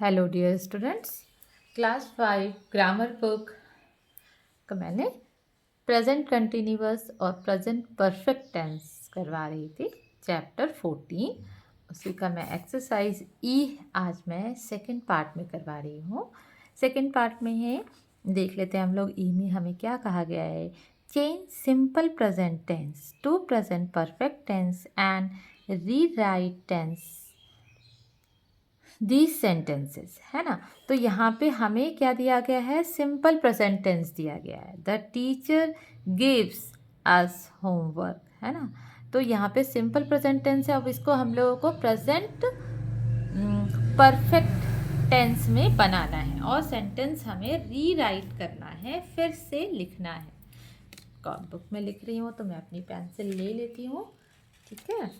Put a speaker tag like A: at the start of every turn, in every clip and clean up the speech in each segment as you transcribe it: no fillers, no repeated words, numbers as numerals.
A: Hello dear students, class 5 grammar book का मैंने present continuous और प्रेजेंट परफेक्ट टेंस करवा रही थी। चैप्टर 14 उसी का मैं एक्सरसाइज ई आज मैं सेकंड पार्ट में करवा रही हूँ। सेकंड पार्ट में है, देख लेते हैं हम लोग ई में हमें क्या कहा गया है। Change simple present tense to present perfect tense and rewrite tense these sentences, है ना। तो यहाँ पे हमें क्या दिया गया है, सिंपल प्रेजेंट टेंस दिया गया है। The teacher gives us homework, है ना। तो यहाँ पे सिंपल प्रेजेंट टेंस है। अब इसको हम लोगों को प्रेजेंट परफेक्ट टेंस में बनाना है और सेंटेंस हमें रीराइट करना है, फिर से लिखना है। कॉपी बुक में लिख रही हूँ तो मैं अपनी पेंसिल ले लेती हूँ, ठीक है।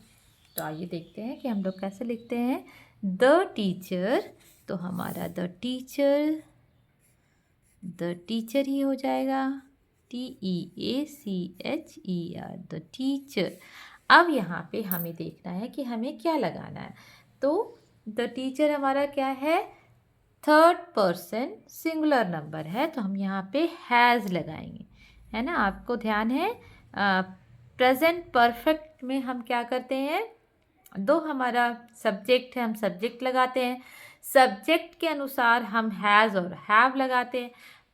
A: तो आइए देखते हैं कि हम लोग कैसे लिखते हैं। द टीचर, तो हमारा द टीचर ही हो जाएगा, TEACHER, द टीचर। अब यहाँ पे हमें देखना है कि हमें क्या लगाना है। तो द टीचर हमारा क्या है, थर्ड पर्सन सिंगुलर नंबर है, तो हम यहाँ पे हैज़ लगाएंगे, है ना। आपको ध्यान है प्रेजेंट परफेक्ट में हम क्या करते हैं, दो हमारा सब्जेक्ट है, हम सब्जेक्ट लगाते हैं, सब्जेक्ट के अनुसार हम हैज़ और हैव लगाते हैं,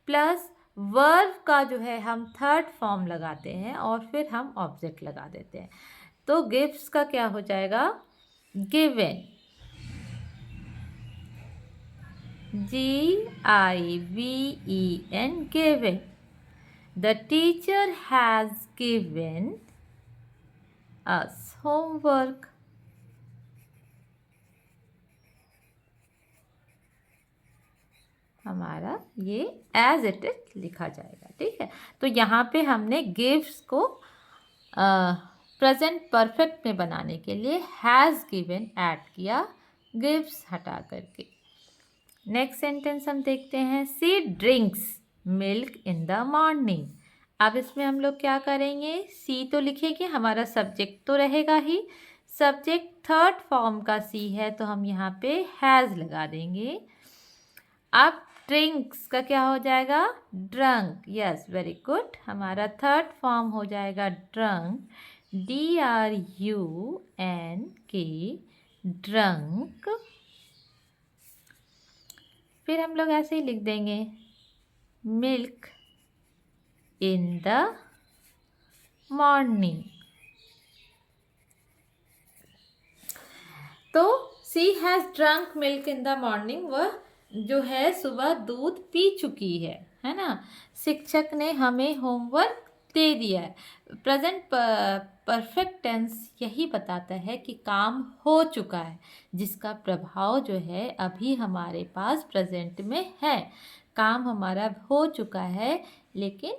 A: प्लस वर्ब का जो है हम थर्ड फॉर्म लगाते हैं और फिर हम ऑब्जेक्ट लगा देते हैं। तो गिव्स का क्या हो जाएगा, given, GIVEN, given. The teacher has given us homework. हमारा ये एज इट इज लिखा जाएगा, ठीक है। तो यहाँ पे हमने गिव्स को प्रेजेंट परफेक्ट में बनाने के लिए हैज़ गिवन ऐड किया, गिव्स हटा करके। नेक्स्ट सेंटेंस हम देखते हैं, she drinks milk in the morning. अब इसमें हम लोग क्या करेंगे, सी तो लिखेंगे, हमारा सब्जेक्ट तो रहेगा ही, सब्जेक्ट थर्ड फॉर्म का सी है तो हम यहाँ पे हैज़ लगा देंगे। अब ड्रिंक्स का क्या हो जाएगा, ड्रंक, यस वेरी गुड, हमारा थर्ड फॉर्म हो जाएगा ड्रंक, DRUNK, ड्रंक। फिर हम लोग ऐसे ही लिख देंगे, मिल्क इन द मॉर्निंग। तो she has drunk milk in the morning, वह जो है सुबह दूध पी चुकी है ना। शिक्षक ने हमें होमवर्क दे दिया है। प्रेजेंट परफेक्ट टेंस यही बताता है कि काम हो चुका है, जिसका प्रभाव जो है अभी हमारे पास प्रेजेंट में है। काम हमारा हो चुका है लेकिन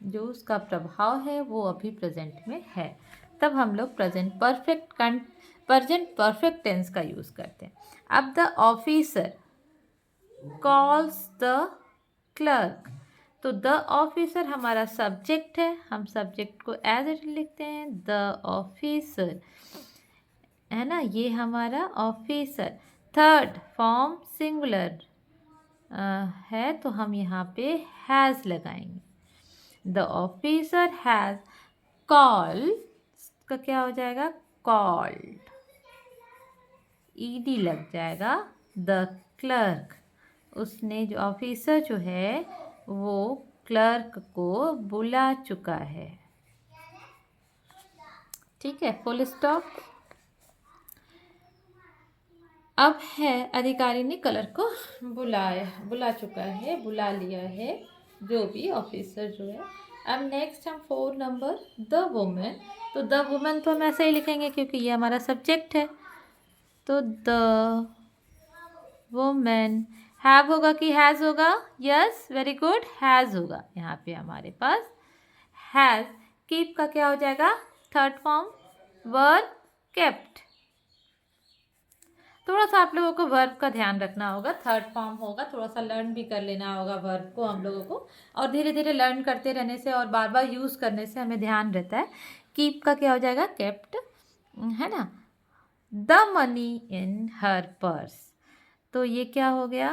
A: जो उसका प्रभाव है वो अभी प्रेजेंट में है, तब हम लोग प्रेजेंट परफेक्ट टेंस का यूज़ करते हैं। अब the officer calls the clerk, तो द ऑफिसर हमारा सब्जेक्ट है, हम सब्जेक्ट को एज इट लिखते हैं, द ऑफिसर, है ना, ये हमारा ऑफिसर। थर्ड फॉर्म सिंगुलर है तो हम यहाँ पे हैज़ लगाएंगे। द ऑफिसर हैज़ कॉल का क्या हो जाएगा, कॉल्ड, ED लग जाएगा, द क्लर्क, उसने जो ऑफिसर जो है वो क्लर्क को बुला चुका है, ठीक है, फुल स्टॉप। अब है अधिकारी ने क्लर्क को बुला चुका है, बुला लिया है, जो भी ऑफिसर जो है। अब नेक्स्ट हम 4 नंबर द वुमेन, तो द वुमेन तो हम ऐसे ही लिखेंगे क्योंकि ये हमारा सब्जेक्ट है, तो द वुमेन, हैव होगा कि हैज़ होगा, यस वेरी गुड, हैज़ होगा, यहाँ पे हमारे पास हैज़। कीप का क्या हो जाएगा, थर्ड फॉर्म वर्ब केप्ट। थोड़ा सा आप लोगों को वर्ब का ध्यान रखना होगा, थर्ड फॉर्म होगा, थोड़ा सा लर्न भी कर लेना होगा वर्ब को हम लोगों को, और धीरे धीरे लर्न करते रहने से और बार बार यूज़ करने से हमें ध्यान रहता है। कीप का क्या हो जाएगा, केप्ट, है ना। The money in her purse, तो ये क्या हो गया,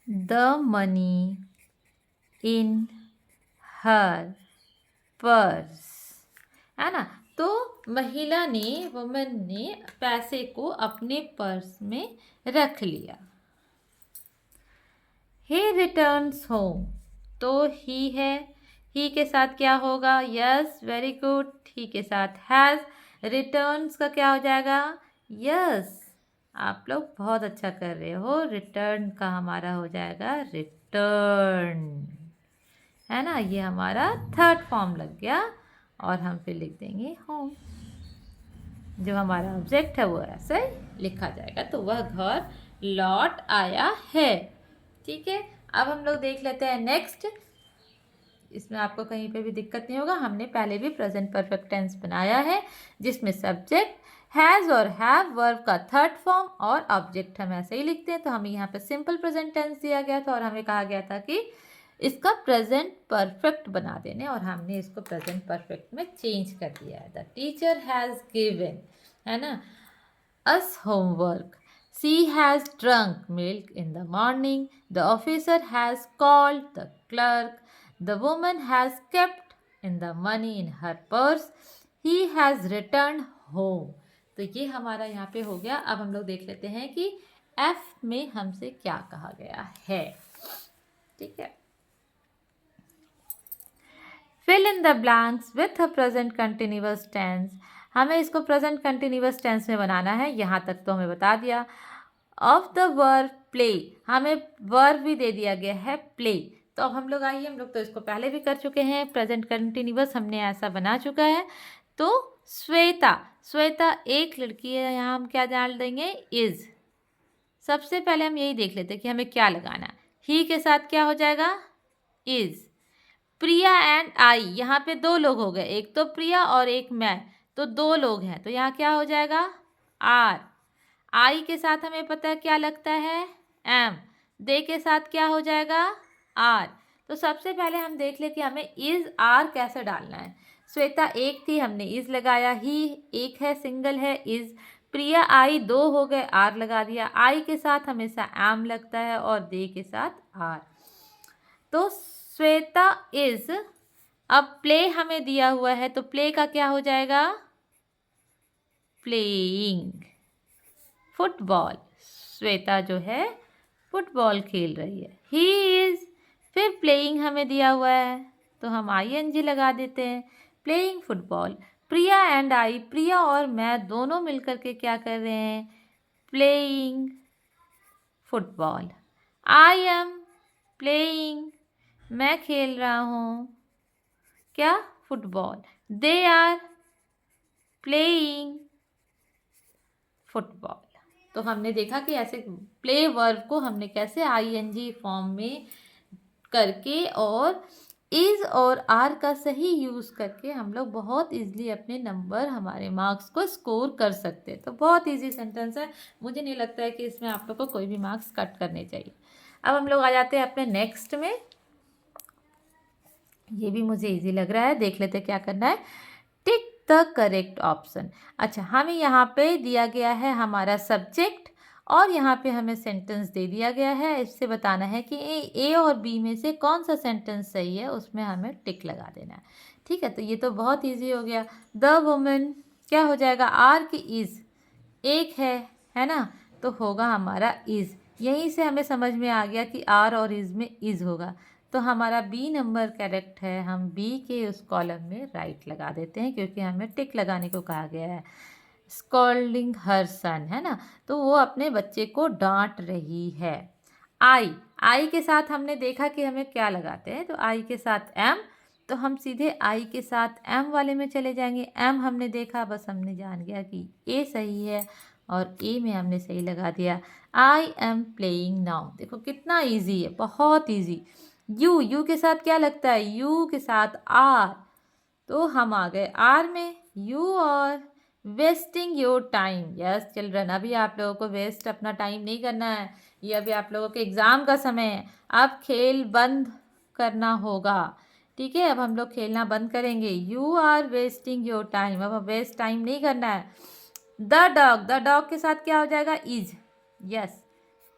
A: the money in her purse, है ना। तो महिला ने, वुमन ने पैसे को अपने पर्स में रख लिया। ही रिटर्न्स होम, तो ही है, ही के साथ क्या होगा, यस वेरी गुड, ही के साथ हैज़, रिटर्न्स का क्या हो जाएगा, यस, आप लोग बहुत अच्छा कर रहे हो, रिटर्न का हमारा हो जाएगा रिटर्न, है ना। ये हमारा थर्ड फॉर्म लग गया और हम फिर लिख देंगे होम। जो हमारा ऑब्जेक्ट है वो ऐसे लिखा जाएगा, तो वह घर लौट आया है। ठीक है, अब हम लोग देख लेते हैं नेक्स्ट। इसमें आपको कहीं पे भी दिक्कत नहीं होगा, हमने पहले भी प्रेजेंट परफेक्ट टेंस बनाया है जिसमें सब्जेक्ट हैज़ और हैव, वर्ब का थर्ड फॉर्म और ऑब्जेक्ट हम ऐसे ही लिखते हैं। तो हमें यहाँ पे सिंपल प्रेजेंट टेंस दिया गया था और हमें कहा गया था कि इसका प्रेजेंट परफेक्ट बना देने, और हमने इसको प्रेजेंट परफेक्ट में चेंज कर दिया है। द टीचर हैज़ गिवन, है ना, अस homework, she has drunk milk in the morning, the officer has called the clerk, the woman has kept in the money in her purse, he has returned home। तो ये हमारा यहाँ पे हो गया। अब हम लोग देख लेते हैं कि एफ में हमसे क्या कहा गया है। ठीक है, fill in the blanks with a present continuous tense, हमें इसको प्रेजेंट कंटिन्यूअस टेंस में बनाना है। यहाँ तक तो हमें बता दिया। ऑफ द वर्ब प्ले, हमें वर्ब भी दे दिया गया है प्ले। तो अब हम लोग आइए, हम लोग तो इसको पहले भी कर चुके हैं, प्रेजेंट कंटिन्यूअस हमने ऐसा बना चुका है। तो श्वेता, श्वेता एक लड़की है, यहाँ हम क्या डाल देंगे, इज। सबसे पहले हम यही देख लेते हैं कि हमें क्या लगाना है। ही के साथ क्या हो जाएगा, इज। प्रिया एंड आई, यहाँ पे दो लोग हो गए, एक तो प्रिया और एक मैं, तो दो लोग हैं, तो यहाँ क्या हो जाएगा, आर। आई के साथ हमें पता है क्या लगता है, एम। दे के साथ क्या हो जाएगा, आर। तो सबसे पहले हम देख ले कि हमें इज आर कैसे डालना है। श्वेता एक थी, हमने इज लगाया, ही एक है, सिंगल है, इज। प्रिया आई दो हो गए, आर लगा दिया। आई के साथ हमेशा एम लगता है और दे के साथ आर। तो श्वेता इज, अब प्ले हमें दिया हुआ है, तो प्ले का क्या हो जाएगा, प्लेइंग फुटबॉल। श्वेता जो है फुटबॉल खेल रही है। ही इज, फिर प्लेइंग हमें दिया हुआ है तो हम ING लगा देते हैं, playing football. Priya and I, Priya और मैं दोनों मिलकर के क्या कर रहे हैं, playing football. I am playing, मैं खेल रहा हूँ क्या, football. They are playing football. तो हमने देखा कि ऐसे प्ले वर्ब को हमने कैसे ING फॉर्म में करके और इज और आर का सही यूज़ करके हम लोग बहुत इजीली अपने नंबर, हमारे मार्क्स को स्कोर कर सकते हैं। तो बहुत इजी सेंटेंस है, मुझे नहीं लगता है कि इसमें आप लोग को कोई भी मार्क्स कट करने चाहिए। अब हम लोग आ जाते हैं अपने नेक्स्ट में। ये भी मुझे इजी लग रहा है, देख लेते हैं क्या करना है। Tick the correct option. अच्छा, हमें यहाँ पे दिया गया है हमारा सब्जेक्ट और यहाँ पे हमें सेंटेंस दे दिया गया है। इससे बताना है कि ए और बी में से कौन सा सेंटेंस सही है, उसमें हमें टिक लगा देना है। ठीक है, तो ये तो बहुत इजी हो गया। द वुमन क्या हो जाएगा, आर की इज़, एक है ना, तो होगा हमारा इज़। यहीं से हमें समझ में आ गया कि आर और इज़ में इज़ होगा, तो हमारा बी नंबर करेक्ट है। हम बी के उस कॉलम में राइट लगा देते हैं क्योंकि हमें टिक लगाने को कहा गया है। स्कॉल्डिंग हर सन, है ना, तो वो अपने बच्चे को डांट रही है। आई के साथ हमने देखा कि हमें क्या लगाते हैं, तो आई के साथ एम, तो हम सीधे आई के साथ एम वाले में चले जाएंगे। एम हमने देखा, बस हमने जान गया कि ए सही है और ए में हमने सही लगा दिया। आई एम प्लेइंग नाउ, देखो कितना ईजी है, बहुत ईजी। यू के साथ क्या लगता है, यू के साथ आर, तो हम आ गए आर में। यू और wasting your time, yes children, अभी आप लोगों को वेस्ट अपना टाइम नहीं करना है, ये अभी आप लोगों के एग्ज़ाम का समय है। अब खेल बंद करना होगा, ठीक है, अब हम लोग खेलना बंद करेंगे। You are wasting your time, अब वेस्ट टाइम नहीं करना है। द डॉग के साथ क्या हो जाएगा, इज। यस,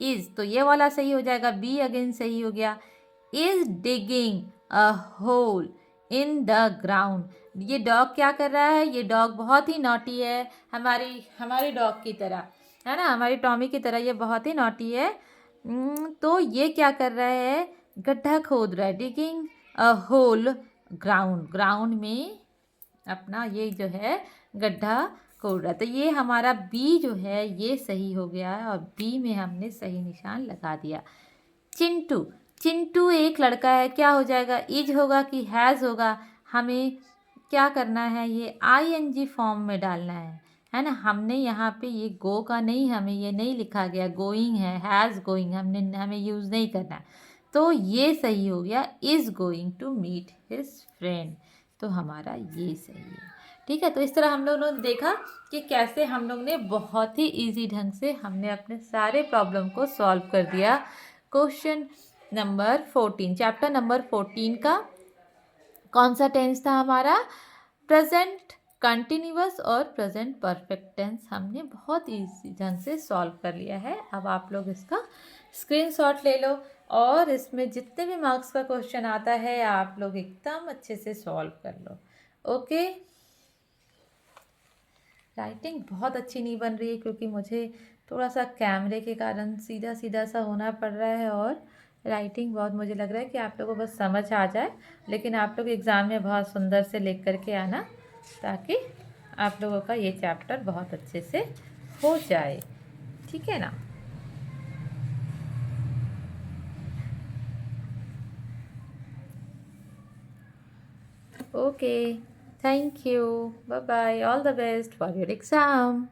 A: इज, तो ये वाला सही हो जाएगा, बी अगेन सही हो गया। Is digging a hole in the ground. ये डॉग क्या कर रहा है, ये डॉग बहुत ही नॉटी है, हमारी डॉग की तरह, है ना, हमारी टॉमी की तरह ये बहुत ही नॉटी है। तो ये क्या कर रहा है, गड्ढा खोद रहा है, digging a hole ground, ground में अपना ये जो है गड्ढा खोद रहा है। तो ये हमारा बी जो है ये सही हो गया है और बी में हमने सही निशान लगा दिया। चिंटू, चिंटू एक लड़का है, क्या हो जाएगा, इज होगा कि हैज़ होगा। हमें क्या करना है, ये आईएनजी फॉर्म में डालना है ना। हमने यहाँ पे ये गो का नहीं, हमें ये नहीं लिखा गया, गोइंग है, हैज़ गोइंग हमें यूज़ नहीं करना। तो ये सही हो गया, is going to meet his friend. तो हमारा ये सही है। ठीक है, तो इस तरह हम लोगों ने देखा कि कैसे हम लोग ने बहुत ही इजी ढंग से हमने अपने सारे प्रॉब्लम को सॉल्व कर दिया। क्वेश्चन नंबर 14, चैप्टर नंबर 14 का कौन सा टेंस था हमारा, प्रेजेंट कंटिन्यूअस और प्रेजेंट परफेक्ट टेंस हमने बहुत इजी ढंग से सॉल्व कर लिया है। अब आप लोग इसका स्क्रीनशॉट ले लो और इसमें जितने भी मार्क्स का क्वेश्चन आता है आप लोग एकदम अच्छे से सॉल्व कर लो। ओके, राइटिंग बहुत अच्छी नहीं बन रही है क्योंकि मुझे थोड़ा सा कैमरे के कारण सीधा सीधा सा होना पड़ रहा है और राइटिंग बहुत, मुझे लग रहा है कि आप लोगों को बस समझ आ जाए, लेकिन आप लोग एग्ज़ाम में बहुत सुंदर से लिख करके आना ताकि आप लोगों का ये चैप्टर बहुत अच्छे से हो जाए। ठीक है ना। Okay, thank you, bye bye, all the best for your exam.